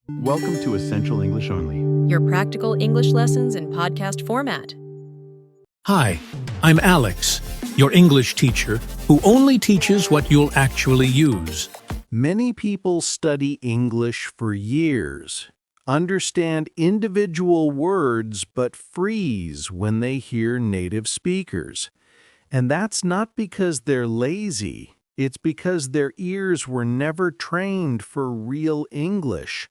Welcome to Essential English Only. Your practical English lessons in podcast format. Hi, I'm Alex, your English teacher who only teaches what you'll actually use. Many people study English for years, understand individual words but freeze when they hear native speakers. And that's not because they're lazy, it's because their ears were never trained for real English.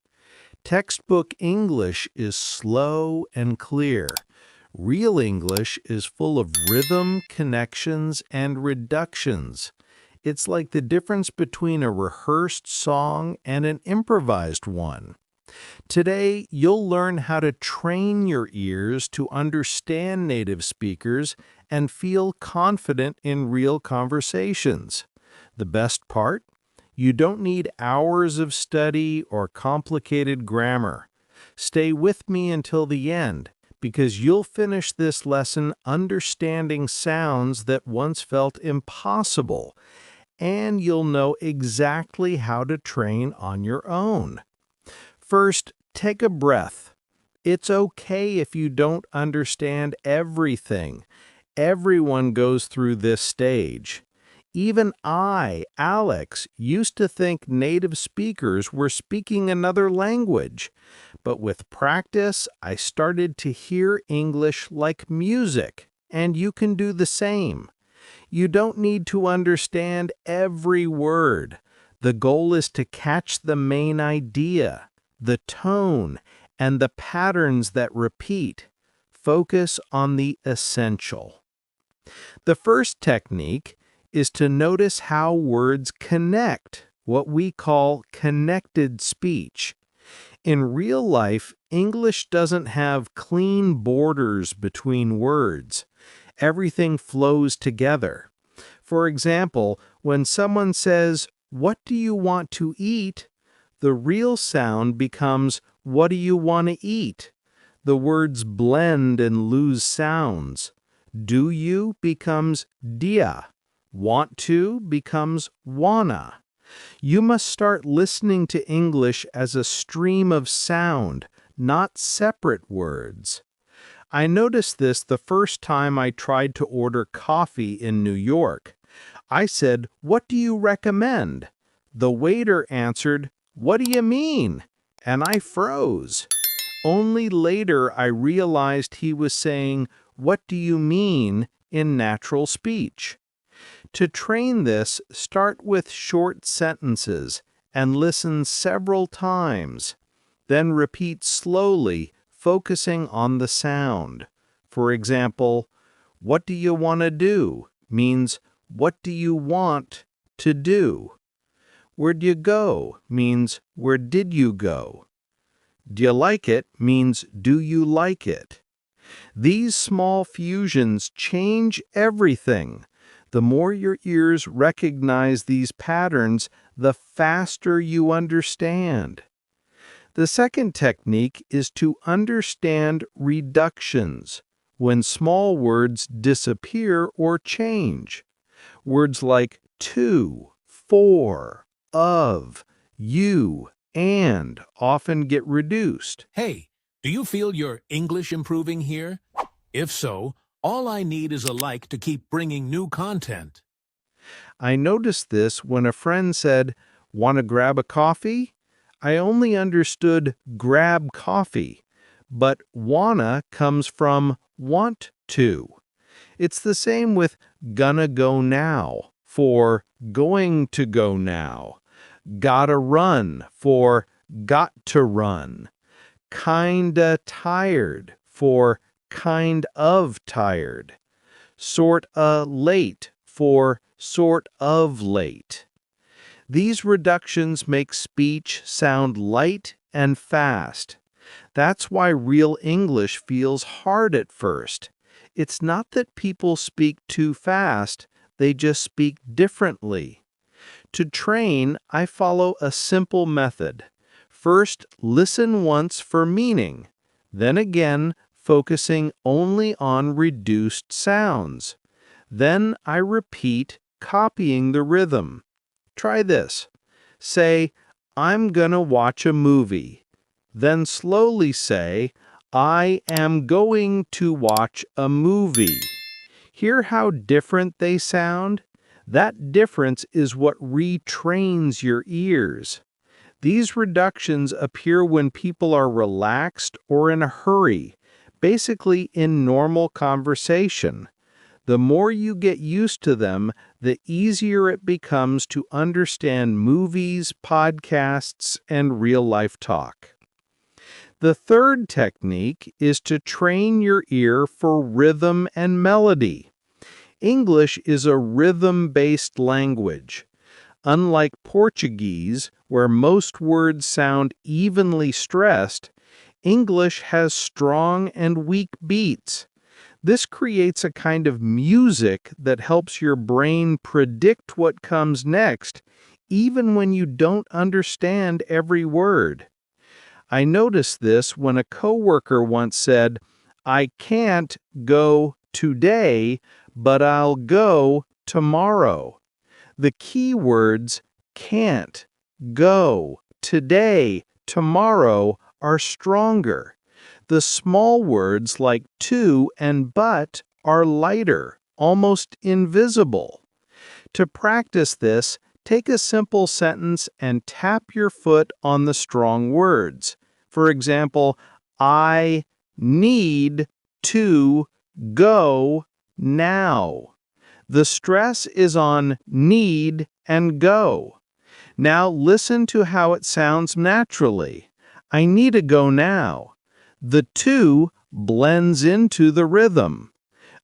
Textbook English is slow and clear. Real English is full of rhythm, connections, and reductions. It's like the difference between a rehearsed song and an improvised one. Today, you'll learn how to train your ears to understand native speakers and feel confident in real conversations. The best part? You don't need hours of study or complicated grammar. Stay with me until the end, because you'll finish this lesson understanding sounds that once felt impossible, and you'll know exactly how to train on your own. First, take a breath. It's okay if you don't understand everything. Everyone goes through this stage. Even I, Alex, used to think native speakers were speaking another language. But with practice, I started to hear English like music, and you can do the same. You don't need to understand every word. The goal is to catch the main idea, the tone, and the patterns that repeat. Focus on the essential. The first technique is to notice how words connect, what we call connected speech. In real life, English doesn't have clean borders between words. Everything flows together. For example, when someone says, "What do you want to eat?" the real sound becomes, "What do you want to eat?" The words blend and lose sounds. Do you becomes dia. Want to becomes wanna. You must start listening to English as a stream of sound, not separate words. I noticed this the first time I tried to order coffee in New York. I said, "What do you recommend?" The waiter answered, "What do you mean?" And I froze. Only later I realized he was saying, "What do you mean?" in natural speech. To train this, start with short sentences and listen several times. Then repeat slowly, focusing on the sound. For example, "What do you want to do?" means, "What do you want to do?" "Where'd you go?" means, "Where did you go?" "Do you like it?" means, "Do you like it?" These small fusions change everything. The more your ears recognize these patterns, the faster you understand. The second technique is to understand reductions, when small words disappear or change. Words like to, for, of, you, and often get reduced. Hey, do you feel your English improving here? If so, all I need is a like to keep bringing new content. I noticed this when a friend said, "Want to grab a coffee?" I only understood grab coffee, but wanna comes from want to. It's the same with gonna go now for going to go now, gotta run for got to run, kinda tired for kind of tired, sorta late for sort of late. These reductions make speech sound light and fast. That's why real English feels hard at first. It's not that people speak too fast, they just speak differently. To train, I follow a simple method. First, listen once for meaning, then again, focusing only on reduced sounds. Then I repeat, copying the rhythm. Try this. Say, "I'm gonna watch a movie." Then slowly say, I am going to watch a movie. Hear how different they sound? That difference is what retrains your ears. These reductions appear when people are relaxed or in a hurry, basically in normal conversation. The more you get used to them, the easier it becomes to understand movies, podcasts, and real-life talk. The third technique is to train your ear for rhythm and melody. English is a rhythm-based language. Unlike Portuguese, where most words sound evenly stressed, English has strong and weak beats. This creates a kind of music that helps your brain predict what comes next, even when you don't understand every word. I noticed this when a coworker once said, I can't go today, but I'll go tomorrow. The key words can't, go, today, tomorrow are stronger. The small words like to and but are lighter, almost invisible. To practice this, take a simple sentence and tap your foot on the strong words. For example, I need to go now. The stress is on need and go. Now listen to how it sounds naturally. I need to go now. The to blends into the rhythm.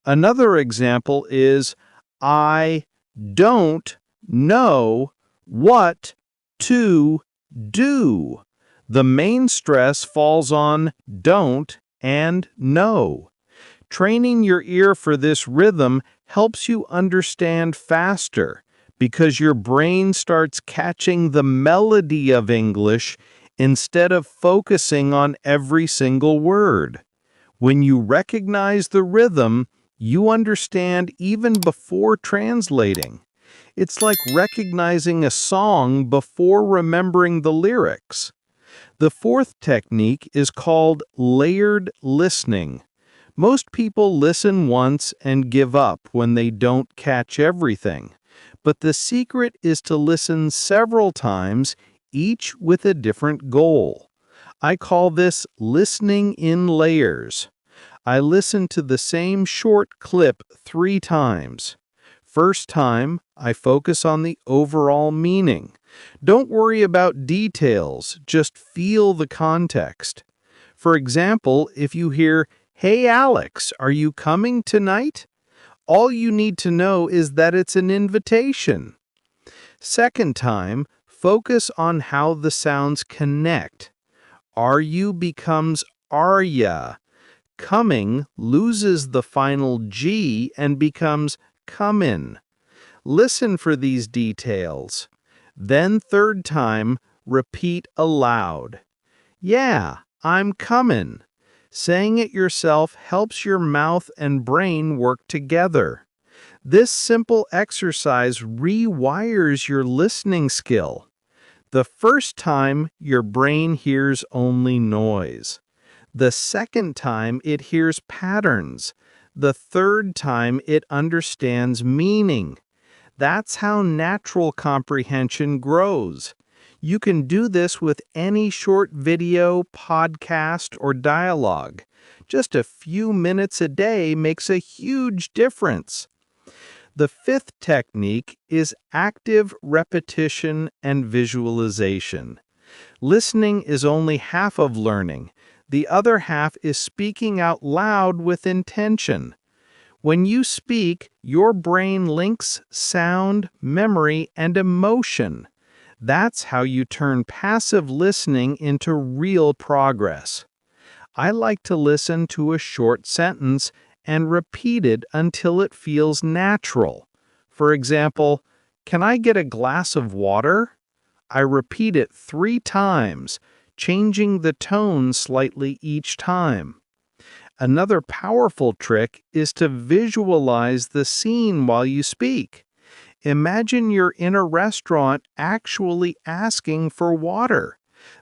Another example is, I don't know what to do. The main stress falls on don't and know. Training your ear for this rhythm helps you understand faster because your brain starts catching the melody of English instead of focusing on every single word. When you recognize the rhythm, you understand even before translating. It's like recognizing a song before remembering the lyrics. The fourth technique is called layered listening. Most people listen once and give up when they don't catch everything. But the secret is to listen several times, each with a different goal. I call this listening in layers. I listen to the same short clip 3 times. First time, I focus on the overall meaning. Don't worry about details, just feel the context. For example, if you hear, "Hey Alex, are you coming tonight?" All you need to know is that it's an invitation. Second time, focus on how the sounds connect. Are you becomes are ya. Coming loses the final G and becomes comin'. Listen for these details. Then third time, repeat aloud. Yeah, I'm comin'. Saying it yourself helps your mouth and brain work together. This simple exercise rewires your listening skill. The first time, your brain hears only noise. The second time, it hears patterns. The third time, it understands meaning. That's how natural comprehension grows. You can do this with any short video, podcast, or dialogue. Just a few minutes a day makes a huge difference. The fifth technique is active repetition and visualization. Listening is only half of learning. The other half is speaking out loud with intention. When you speak, your brain links sound, memory, and emotion. That's how you turn passive listening into real progress. I like to listen to a short sentence and repeat it until it feels natural. For example, "Can I get a glass of water?" I repeat it 3 times, changing the tone slightly each time. Another powerful trick is to visualize the scene while you speak. Imagine you're in a restaurant actually asking for water.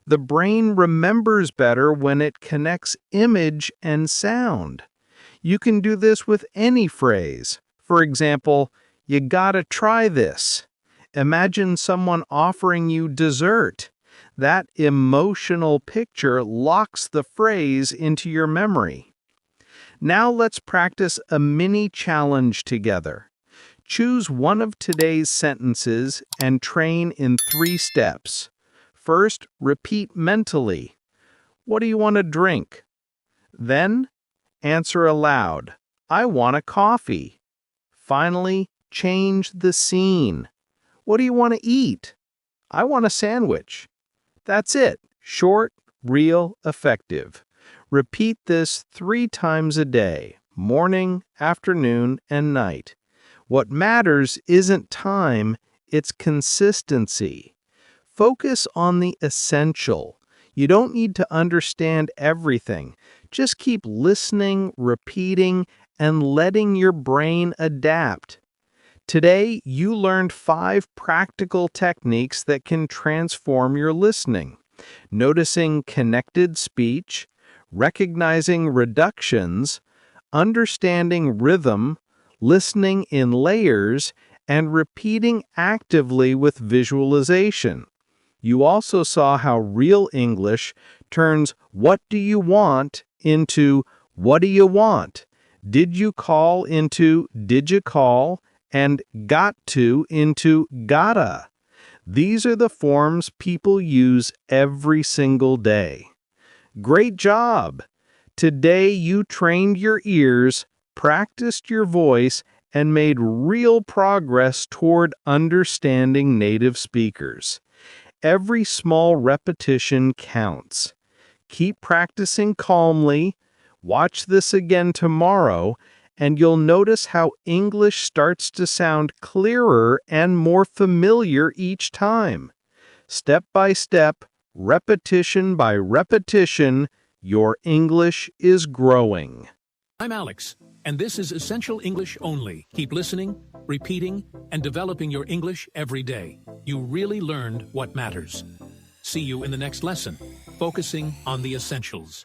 The brain remembers better when it connects image and sound. You can do this with any phrase. For example, you gotta try this. Imagine someone offering you dessert. That emotional picture locks the phrase into your memory. Now let's practice a mini challenge together. Choose one of today's sentences and train in 3 steps. First, repeat mentally. What do you want to drink? Then, answer aloud. I want a coffee. Finally, change the scene. What do you want to eat? I want a sandwich. That's it. Short, real, effective. Repeat this 3 times a day, morning, afternoon, and night. What matters isn't time, it's consistency. Focus on the essential. You don't need to understand everything. Just keep listening, repeating, and letting your brain adapt. Today, you learned 5 practical techniques that can transform your listening. Noticing connected speech, recognizing reductions, understanding rhythm, listening in layers, and repeating actively with visualization. You also saw how real English turns "what do you want" into "what do you want?" "Did you call?" into "did you call?" and "got to" into "gotta." These are the forms people use every single day. Great job! Today you trained your ears, practiced your voice, and made real progress toward understanding native speakers. Every small repetition counts. Keep practicing calmly, watch this again tomorrow, and you'll notice how English starts to sound clearer and more familiar each time. Step by step, repetition by repetition, your English is growing. I'm Alex, and this is Essential English Only. Keep listening, repeating, and developing your English every day. You really learned what matters. See you in the next lesson, focusing on the essentials.